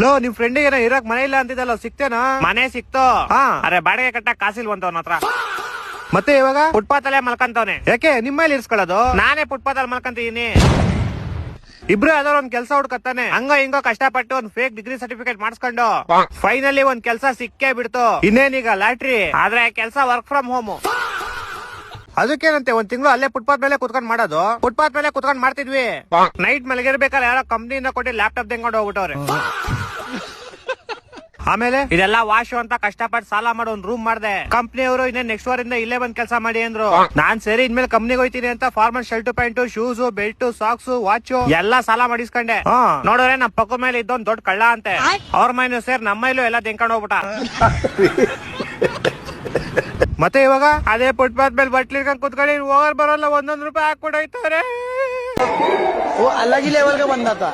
Low ನಿಮ್ friend ಏನೋ ಇರಕ್ ಮನೆ ಇಲ್ಲ ಅಂತಿದ್ದಲ್ಲ, ಸಿಕ್ತೇನೋ? ಮನೆ ಸಿಕ್ತು. ಅರೆ ಬಾಡಿಗೆ ಕಟ್ಟಕ್ ಕಾಸಿಲ್ವಂತವನ ಹತ್ರ. ಮತ್ತೆ ಇವಾಗ ಫುಟ್ಪಾತ್ ಅಲ್ಲೇ ಮಲ್ಕಂತವ್ನೆ. ಯಾಕೆ ನಿಮ್ಮಲ್ಲಿ ಇರ್ಸ್ಕೊಳ್ಳೋದು? ನಾನೇ ಫುಟ್ಪಾತ್ ಅಲ್ಲಿ ಮಲ್ಕಂತಿದೀನಿ. ಇಬ್ರು ಯಾವ್ದಾದ್ರು ಒಂದ್ ಕೆಲ್ಸ ಹುಡ್ಕತ್ತಾನೆ. ಹಂಗ ಹಿಂಗೋ ಕಷ್ಟಪಟ್ಟು ಒಂದ್ ಫೇಕ್ ಡಿಗ್ರಿ ಸರ್ಟಿಫಿಕೇಟ್ ಮಾಡಿಸ್ಕೊಂಡು ಫೈನಲಿ ಒಂದ್ ಕೆಲ್ಸ ಸಿಕ್ಕೇ ಬಿಡ್ತು. ಇನ್ನೇನೀಗ ಲ್ಯಾಟ್ರಿ. ಆದ್ರೆ ಕೆಲ್ಸ ವರ್ಕ್ ಫ್ರಮ್ ಹೋಮ್. ಅದಕ್ಕೇನಂತೆ ಒಂದ್ ತಿಂಗಳು ಅಲ್ಲೇ ಫುಟ್ಪಾತ್ ಮೇಲೆ ಕುತ್ಕೊಂಡ್ ಮಾಡೋದು. ಫುಟ್ಪಾತ್ ಮೇಲೆ ಕುತ್ಕೊಂಡ್ ಮಾಡ್ತಿದ್ವಿ. ನೈಟ್ ಮಲಗಿರ್ಬೇಕಲ್ಲ ಯಾರೋ ಕಂಪ್ನಿಯಿಂದ ಕೊಟ್ಟು ಲ್ಯಾಪ್ಟಾಪ್ ತೆಂಕೊಂಡು ಹೋಗ್ಬಿಟ್ಟವ್ರೆ. ಆಮೇಲೆ ಇದೆಲ್ಲ ವಾಶು ಅಂತ ಕಷ್ಟಪಟ್ಟು ಸಾಲ ಮಾಡೋ ಒಂದ್ ರೂಮ್ ಮಾಡ್ದೆ. ಕಂಪ್ನಿಯವರು ಇನ್ನೇ ನೆಕ್ಸ್ಟ್ ವಾರಿಂದ ಇಲ್ಲೇ ಬಂದ್ ಕೆಲಸ ಮಾಡಿ ಅಂದ್ರು. ನಾನ್ ಸರಿ ಇನ್ಮೇಲೆ ಕಂಪ್ನಿಗೆ ಹೋಯ್ತೀನಿ ಅಂತ formal shirt pant, shoes, belt, socks, watch ಎಲ್ಲಾ ಸಾಲ ಮಾಡಿಸ್ಕೊಂಡೆ. ನೋಡಿದ್ರೆ ನಮ್ ಪಕ್ಕ ಮೇಲೆ ಇದ್ದೊಂದ್ ದೊಡ್ಡ ಕಳ್ಳ ಅಂತೆ. ಅವ್ರ ಮೈನು ಸೇರ್ ನಮ್ಮ ಮೈಲೂ ಎಲ್ಲ ತೆಂಕೊಂಡು ಹೋಗ್ಬಿಟ್ಟ. ಮತ್ತೆ ಇವಾಗ ಅದೇ ಫುಟ್ಪಾತ್ ಮೇಲೆ ಬಟ್ಲಿರ್ಕೊಂಡ್ ಕುತ್ಕೊಂಡು ಹೋಗಲ್ ಬರೋಲ್ಲ ಒಂದೊಂದ್ ರೂಪಾಯಿ ಹಾಕ್ಬಿಟ್ಟು ಹೋಯ್ತಾರೆ. अलग ही लेवल का बंदा था।